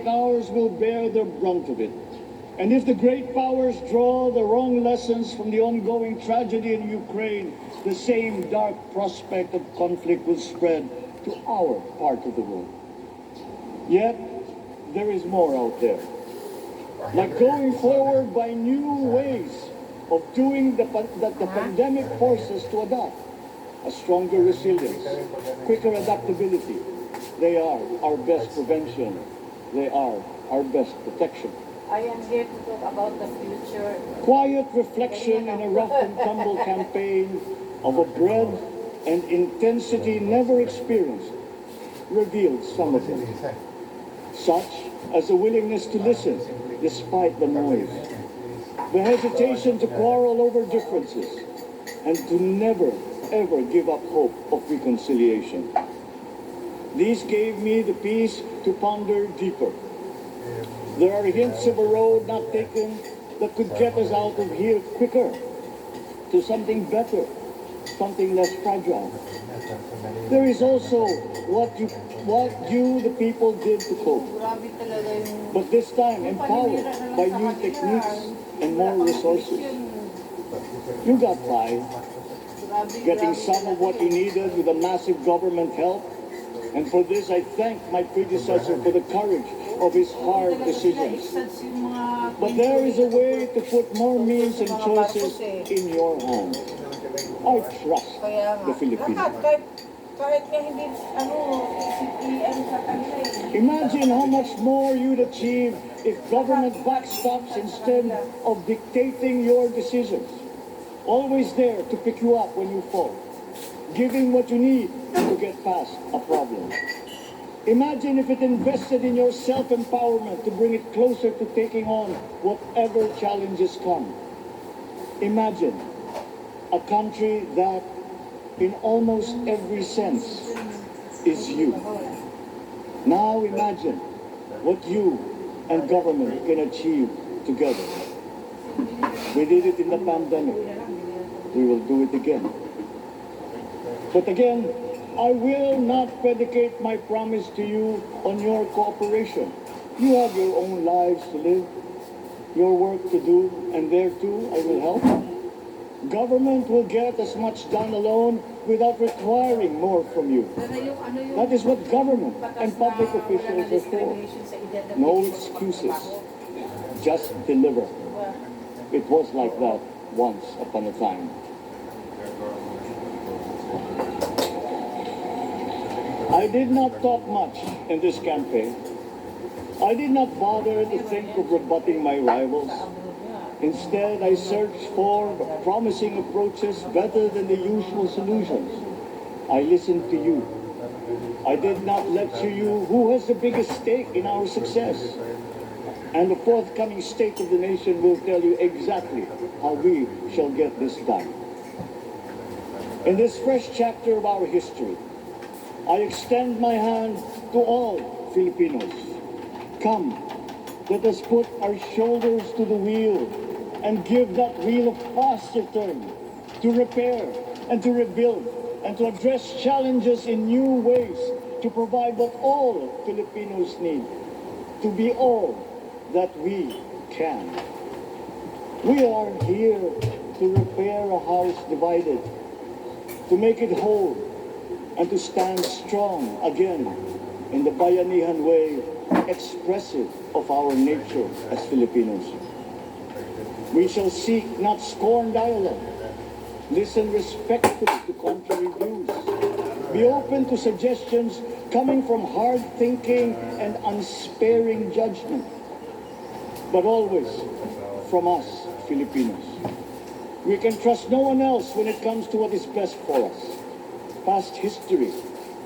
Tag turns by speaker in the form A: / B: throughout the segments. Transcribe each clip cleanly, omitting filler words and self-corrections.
A: ours will bear the brunt of it. And if the great powers draw the wrong lessons from the ongoing tragedy in Ukraine, the same dark prospect of conflict will spread to our part of the world. Yet, there is more out there. Like going forward by new ways of doing that the pandemic forces to adopt. A stronger resilience, quicker adaptability. They are our best prevention. They are our best protection.
B: I am here to talk about the future.
A: Quiet reflection in a rough and tumble campaign of a breadth and intensity never experienced revealed some of them. Such as a willingness to listen despite the noise, the hesitation to quarrel over differences, and to never, ever give up hope of reconciliation. These gave me the peace to ponder deeper. There are hints of a road not taken that could get us out of here quicker to something better, something less fragile. There is also what you, the people, did to cope. But this time empowered by new techniques and more resources. You got by, getting some of what you needed with a massive government help. And for this, I thank my predecessor for the courage of his hard decisions. But there is a way to put more means and choices in your hands. I trust the Filipinos. Imagine how much more you'd achieve if government backstops instead of dictating your decisions. Always there to pick you up when you fall, giving what you need to get past a problem. Imagine if it invested in your self-empowerment to bring it closer to taking on whatever challenges come. Imagine a country that, in almost every sense, is you. Now imagine what you and government can achieve together. We did it in the pandemic. We will do it again. But again, I will not predicate my promise to you on your cooperation. You have your own lives to live, your work to do, and there too I will help. Government will get as much done alone without requiring more from you. That is what government and public officials are for. No excuses. Just deliver. It was like that once upon a time. I did not talk much in this campaign. I did not bother to think of rebutting my rivals. Instead, I searched for promising approaches better than the usual solutions. I listened to you. I did not lecture you who has the biggest stake in our success. And the forthcoming State of the Nation will tell you exactly how we shall get this done. In this fresh chapter of our history, I extend my hand to all Filipinos. Come, let us put our shoulders to the wheel and give that wheel a faster turn to repair and to rebuild and to address challenges in new ways to provide what all Filipinos need, to be all that we can. We are here to repair a house divided, to make it whole, and to stand strong again in the Bayanihan way, expressive of our nature as Filipinos. We shall seek, not scorn dialogue. Listen respectfully to contrary views. Be open to suggestions coming from hard thinking and unsparing judgment. But always from us, Filipinos. We can trust no one else when it comes to what is best for us. Past history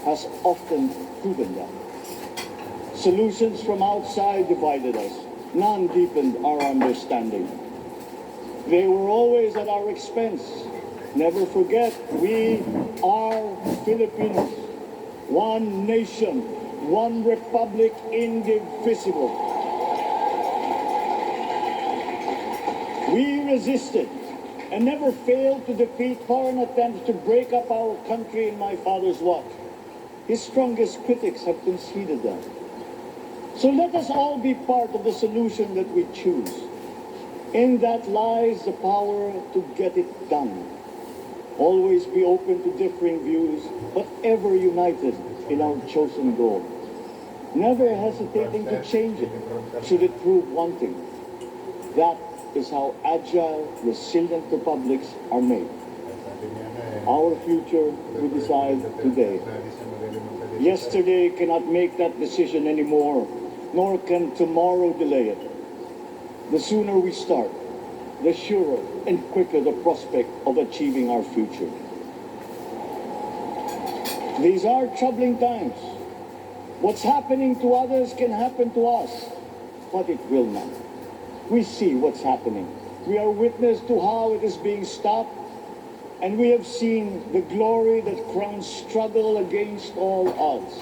A: has often proven that. Solutions from outside divided us. None deepened our understanding. They were always at our expense. Never forget, we are Filipinos. One nation, one republic, indivisible. We resisted and never failed to defeat foreign attempts to break up our country in my father's watch. His strongest critics have conceded that. So let us all be part of the solution that we choose. In that lies the power to get it done. Always be open to differing views, but ever united in our chosen goal. Never hesitating to change it, should it prove wanting. That is how agile, resilient republics are made. Our future we decide today. Yesterday cannot make that decision anymore, nor can tomorrow delay it. The sooner we start, the surer and quicker the prospect of achieving our future. These are troubling times. What's happening to others can happen to us, but it will not. We see what's happening. We are witness to how it is being stopped, and we have seen the glory that crowns struggle against all odds.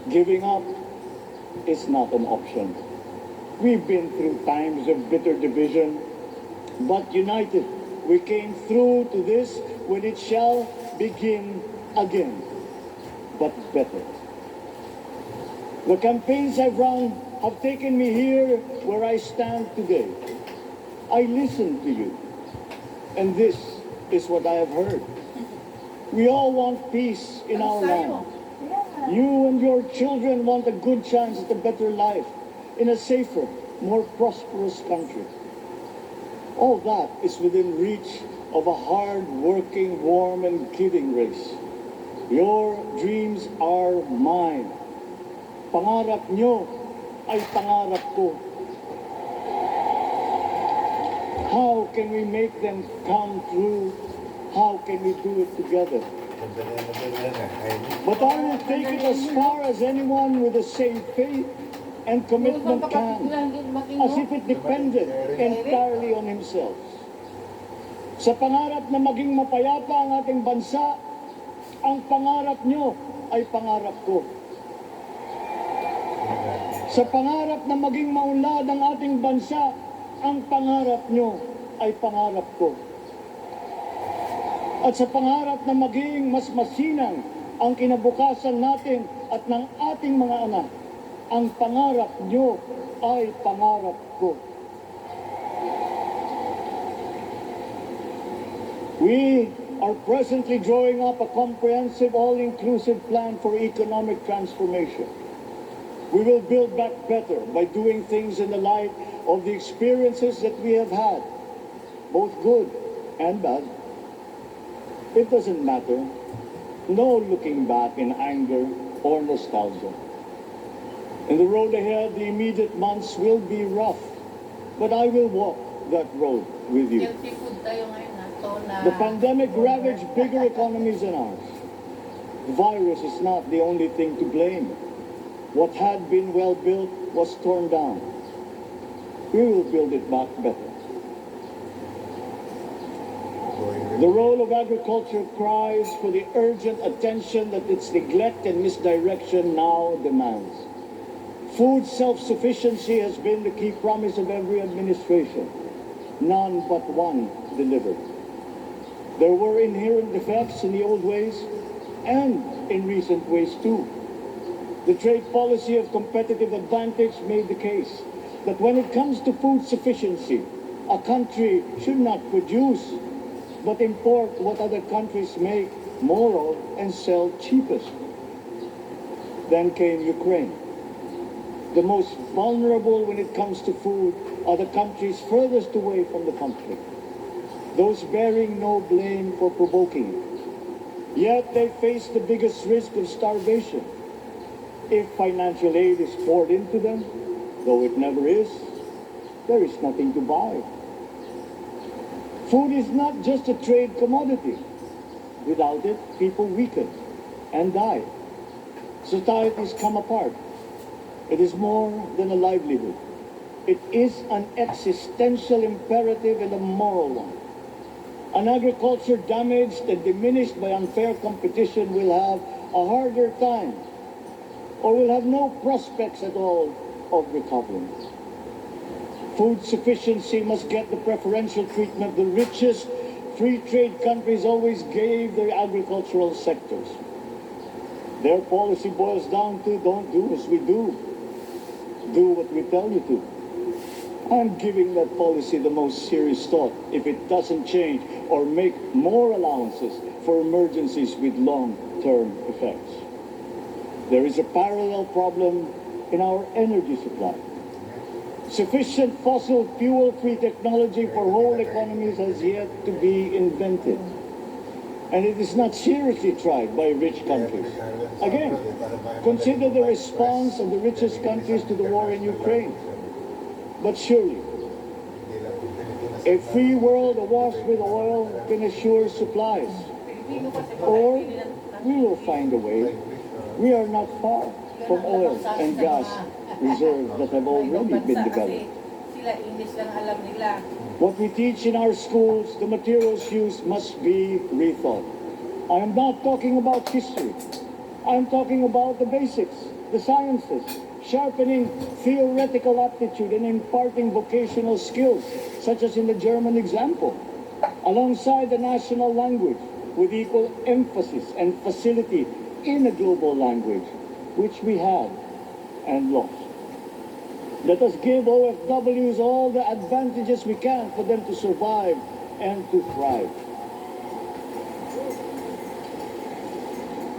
A: Giving up is not an option. We've been through times of bitter division, but united, we came through to this when it shall begin again, but better. The campaigns I've run have taken me here where I stand today. I listened to you, and this is what I have heard. We all want peace in our land. You and your children want a good chance at a better life in a safer, more prosperous country. All that is within reach of a hard-working, warm, and giving race. Your dreams are mine. Pangarap nyo ay pangarap ko. How can we make them come true? How can we do it together? But I will take it as far as anyone with the same faith and commitment can, as if it depended entirely on himself. Sa pangarap na maging mapayapa ang ating bansa, ang pangarap nyo ay pangarap ko. Sa pangarap na maging maunlad ang ating bansa, ang pangarap nyo ay pangarap ko. At sa pangarap na maging mas masinang ang kinabukasan natin at ng ating mga anak, ang pangarap nyo ay pangarap ko. We are presently drawing up a comprehensive, all-inclusive plan for economic transformation. We will build back better by doing things in the light of the experiences that we have had, both good and bad. It doesn't matter. No looking back in anger or nostalgia. In the road ahead, the immediate months will be rough, but I will walk that road with you. The pandemic ravaged bigger economies than ours. The virus is not the only thing to blame. What had been well built was torn down. We will build it back better. The role of agriculture cries for the urgent attention that its neglect and misdirection now demands. Food self-sufficiency has been the key promise of every administration. None but one delivered. There were inherent defects in the old ways and in recent ways too. The trade policy of competitive advantage made the case that when it comes to food sufficiency, a country should not produce, but import what other countries make more of and sell cheapest. Then came Ukraine. The most vulnerable when it comes to food are the countries furthest away from the conflict, those bearing no blame for provoking it. Yet they face the biggest risk of starvation. If financial aid is poured into them, though it never is, there is nothing to buy. Food is not just a trade commodity. Without it, people weaken and die. Societies come apart. It is more than a livelihood. It is an existential imperative and a moral one. An agriculture damaged and diminished by unfair competition will have a harder time, or will have no prospects at all of recovering. Food sufficiency must get the preferential treatment the richest free trade countries always gave their agricultural sectors. Their policy boils down to don't do as we do. do what we tell you to. I'm giving that policy the most serious thought if it doesn't change or make more allowances for emergencies with long-term effects. There is a parallel problem in our energy supply. Sufficient fossil fuel-free technology for whole economies has yet to be invented. And it is not seriously tried by rich countries. Again, consider the response of the richest countries to the war in Ukraine. But surely, a free world awash with oil can assure supplies. Or we will find a way. We are not far from oil and gas reserves that have already been developed. What we teach in our schools, the materials used must be rethought. I am not talking about history. I am talking about the basics, the sciences, sharpening theoretical aptitude and imparting vocational skills, such as in the German example, alongside the national language with equal emphasis and facility in a global language, which we had and lost. Let us give OFWs all the advantages we can for them to survive and to thrive.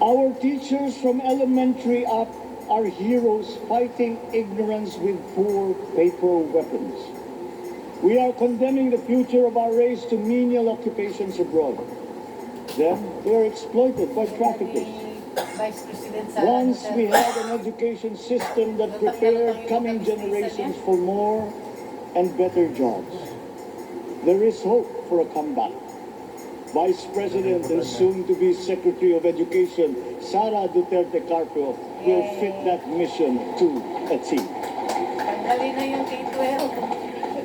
A: Our teachers from elementary up are heroes fighting ignorance with poor paper weapons. We are condemning the future of our race to menial occupations abroad. Then they are exploited by traffickers. Once we had an education system that prepared coming generations for more and better jobs. There is hope for a comeback. Vice President and soon-to-be Secretary of Education, Sarea Duterte will fit that mission to a T.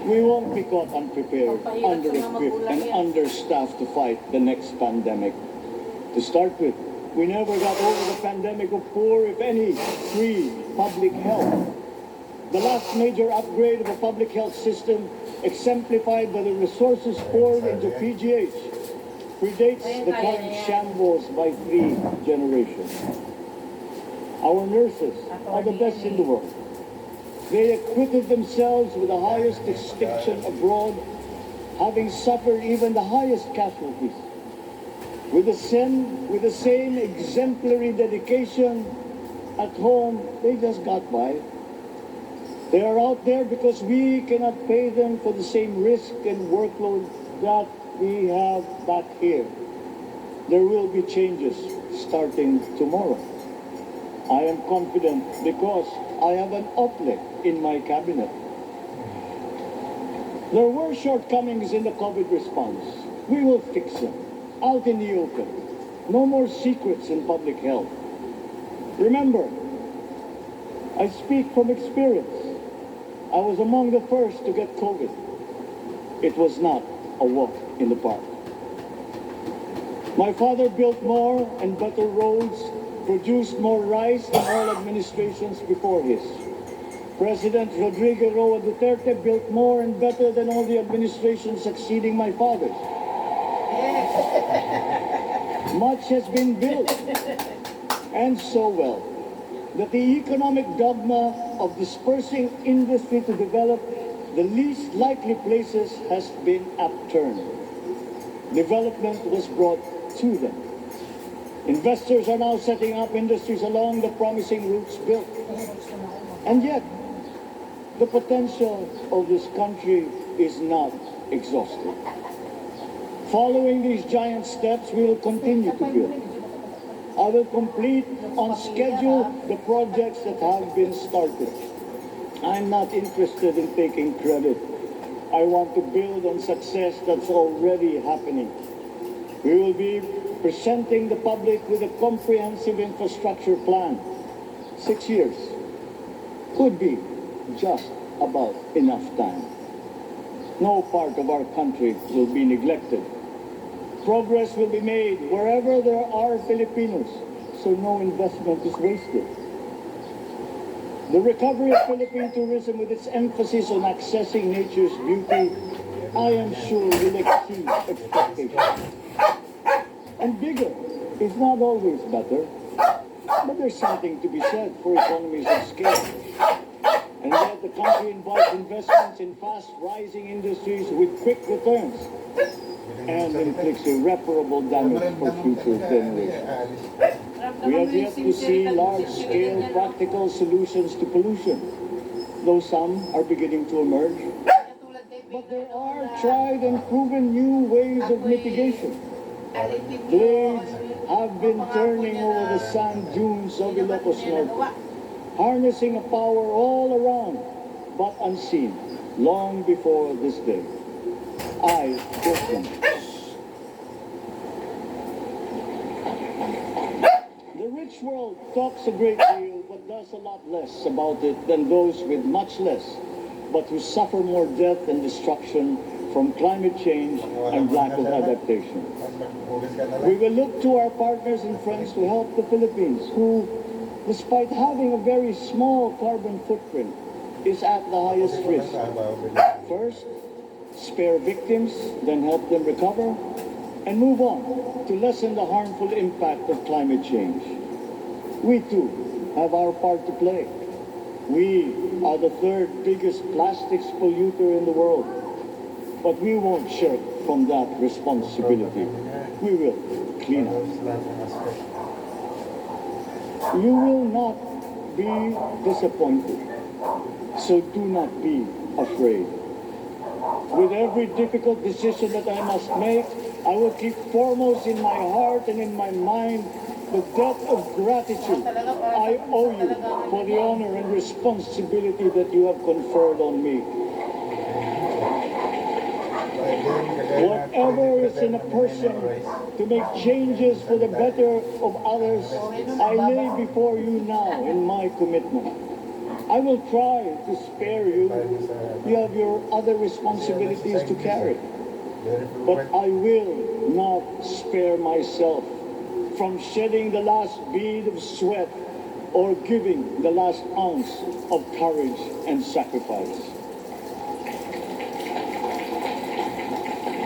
A: We won't be caught unprepared, under-equipped, and understaffed to fight the next pandemic. To start with, we never got over the pandemic of poor, if any, free public health. The last major upgrade of a public health system, exemplified by the resources poured into PGH, predates the current shambles by 3 generations. Our nurses are the best in the world. They acquitted themselves with the highest distinction abroad, having suffered even the highest casualties. With the same exemplary dedication at home, they just got by. They are out there because we cannot pay them for the same risk and workload that we have back here. There will be changes starting tomorrow. I am confident because I have an uplift in my cabinet. There were shortcomings in the COVID response. We will fix them. Out in the open. No more secrets in public health. Remember, I speak from experience. I was among the first to get COVID. It was not a walk in the park. My father built more and better roads, produced more rice than all administrations before his. President Rodrigo Duterte built more and better than all the administrations succeeding my father's. Much has been built, and so well, that the economic dogma of dispersing industry to develop the least likely places has been upturned. Development was brought to them. Investors are now setting up industries along the promising routes built. And yet, the potential of this country is not exhausted. Following these giant steps, we will continue to build. I will complete on schedule the projects that have been started. I'm not interested in taking credit. I want to build on success that's already happening. We will be presenting the public with a comprehensive infrastructure plan. 6 years could be just about enough time. No part of our country will be neglected. Progress will be made wherever there are Filipinos, so no investment is wasted. The recovery of Philippine tourism with its emphasis on accessing nature's beauty, I am sure will exceed expectations. And bigger is not always better, but there's something to be said for economies of scale. And yet the country invites investments in fast-rising industries with quick returns and inflicts irreparable damage for future generations. We have yet to see large-scale practical solutions to pollution, though some are beginning to emerge. But there are tried and proven new ways of mitigation. Blades have been turning over the sand dunes of Ilocos Norte, harnessing a power all around, but unseen, long before this day. I built them. The rich world talks a great deal, but does a lot less about it than those with much less, but who suffer more death and destruction from climate change and lack of adaptation. We will look to our partners and friends to help the Philippines, who, despite having a very small carbon footprint, is at the highest risk. First, spare victims, then help them recover, and move on to lessen the harmful impact of climate change. We too have our part to play. We are the third biggest plastics polluter in the world, but we won't shirk from that responsibility. We will clean up. You will not be disappointed, so do not be afraid. With every difficult decision that I must make, I will keep foremost in my heart and in my mind the debt of gratitude I owe you for the honor and responsibility that you have conferred on me. Whatever is in a person to make changes for the better of others, I lay before you now in my commitment. I will try to spare you. You have your other responsibilities to carry. But I will not spare myself from shedding the last bead of sweat or giving the last ounce of courage and sacrifice.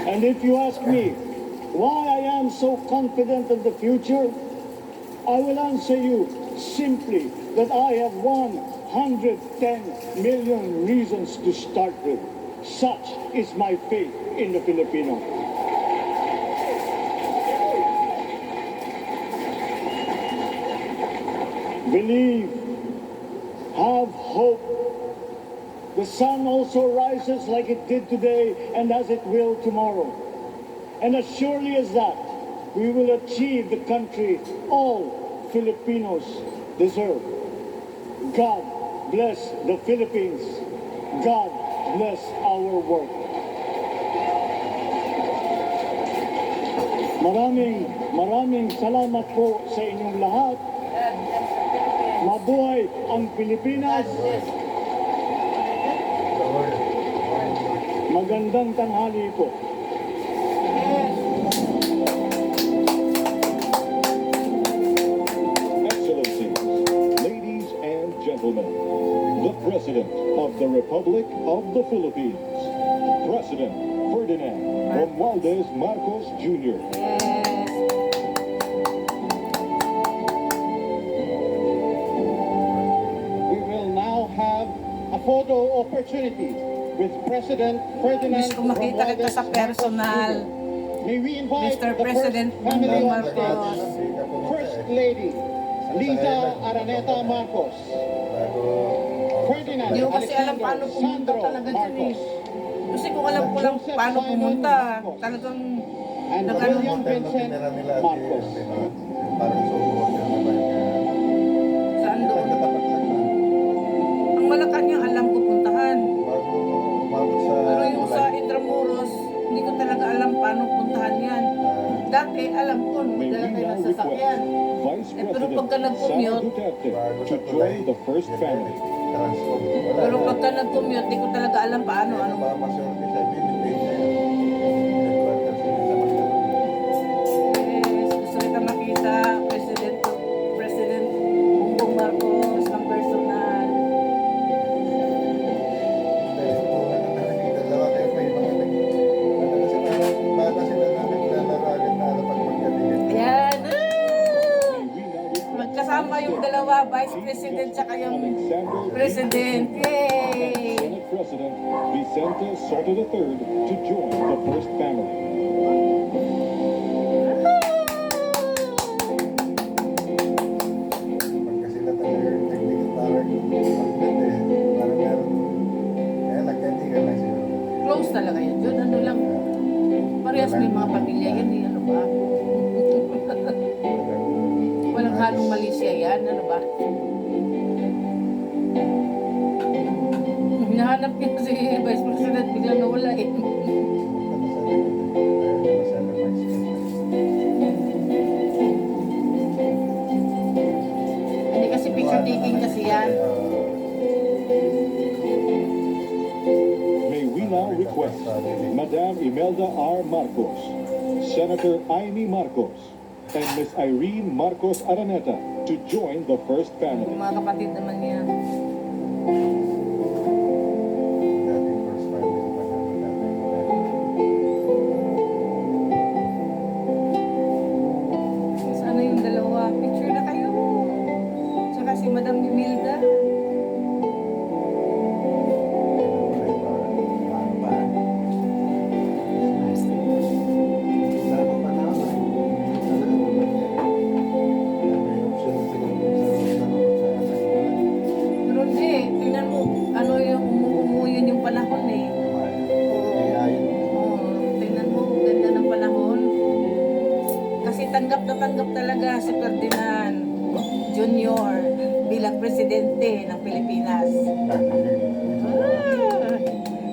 A: And if you ask me why I am so confident of the future, I will answer you simply that I have 110 million reasons to start with. Such is my faith in the Filipino. Believe, have hope. The sun also rises like it did today and as it will tomorrow. And as surely as that, we will achieve the country all Filipinos deserve. God bless the Philippines. God bless our work. Maraming salamat po sa inyong lahat. Mabuhay ang Pilipinas. Magandang tanghali po.
C: Excellencies, ladies and gentlemen, the President of the Republic of the Philippines, President Ferdinand Romualdez Marcos Jr.
D: We will now have a photo opportunity with President Ferdinand
E: Gusto makita kita sa personal,
D: May we invite
E: Mr.
D: the
E: President
D: first family on
E: Marcos.
D: stage, First Lady Liza Araneta Marcos, Ferdinand
E: Hindi ko kasi alam paano
D: Alexander
E: pumunta
D: Sandro
E: talaga dyan eh.
D: Marcos,
E: Kasi kung alam ko lang paano pumunta, talagang
D: and
E: nag-ano
D: William Vincent Marcos.
E: saan doon. Ang Malacanang alam ko puntahan. Pero yung sa Intramuros, hindi ko talaga alam paano puntahan yan. Dati alam ko,
C: May
E: dala
C: we
E: tayo
C: now
E: ng
C: request
E: sasakyan.
C: Vice
E: Pero
C: President
E: pagka
C: Sarea
E: nag-commute,
C: Duterte to join the first family.
E: Pero pagka nag-commute, hindi ko talaga alam paano. Gusto kita makita, President Bongbong Marcos ng personal. Ayan! Magkasama yung dalawa, Vice President tsaka yung President. Yay!
C: Vicente Soto III to join the first family.
F: Pagka sila talaga yung technical, parang maganda eh. Parang meron, kaya nagkaibigan lang sila.
E: Close talaga yun. Yun, ano lang. Parehas may mga pamilya yan eh. Ano ba? Walang halong Malaysia yan. Ano ba? Hinahanap niya si Vice President. Biglang nawala eh. Hindi kasi picture taking kasi yan.
C: May we now request Madam Imelda R. Marcos, Senator Amy Marcos, and Miss Irene Marcos Araneta to join the first family.
E: Mga kapatid naman niya.
F: Dating first family pa namin natin.
E: Sana yung dalawa. Picture na kayo. Tsaka si Madam Imelda. Pero hindi, tingnan mo, ano yung umuuyan yung panahon eh. Oo, tingnan mo, ganda ng panahon. Kasi tanggap na tanggap talaga si Ferdinand Jr. bilang presidente ng Pilipinas.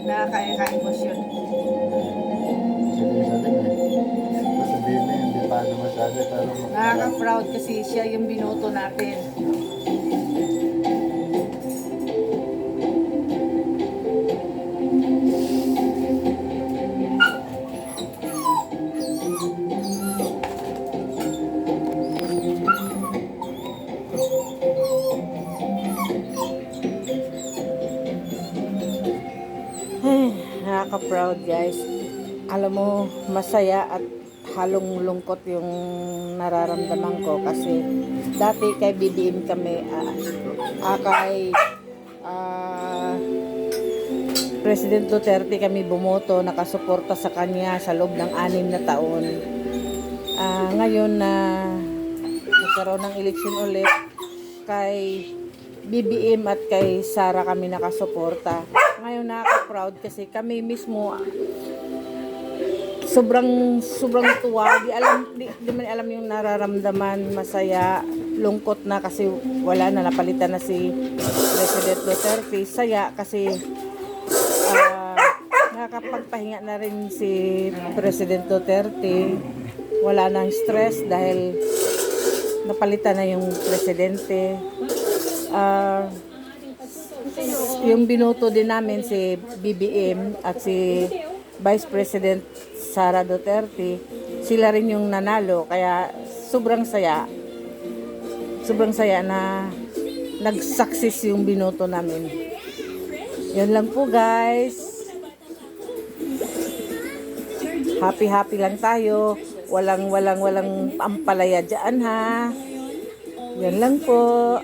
E: Nakaka-emosyon.
F: Sabihin mo, hindi pa ano masyado, pero
E: Nakaka-proud kasi siya yung binoto natin. Nakaka-proud guys. Alam mo, masaya at halong lungkot yung nararamdaman ko kasi dati kay BBM kami kay President Duterte kami bumoto, nakasuporta sa kanya sa loob ng 6 na taon. Ngayon na nagkaroon ng eleksyon ulit kay BBM at kay Sara kami nakasuporta. Ngayon nakaka-proud kasi kami mismo sobrang tuwa. Di man alam yung nararamdaman, masaya, lungkot na kasi wala na, napalitan na si President Duterte. Saya kasi nakakapagpahinga na rin si President Duterte. Wala nang stress dahil napalitan na yung presidente. Yung binoto din namin si BBM at si Vice President Sarea Duterte, sila rin yung nanalo, kaya sobrang saya na nag-success yung binoto namin. Yan lang po guys, happy lang tayo, walang ampalaya dyan ha. Yan lang po.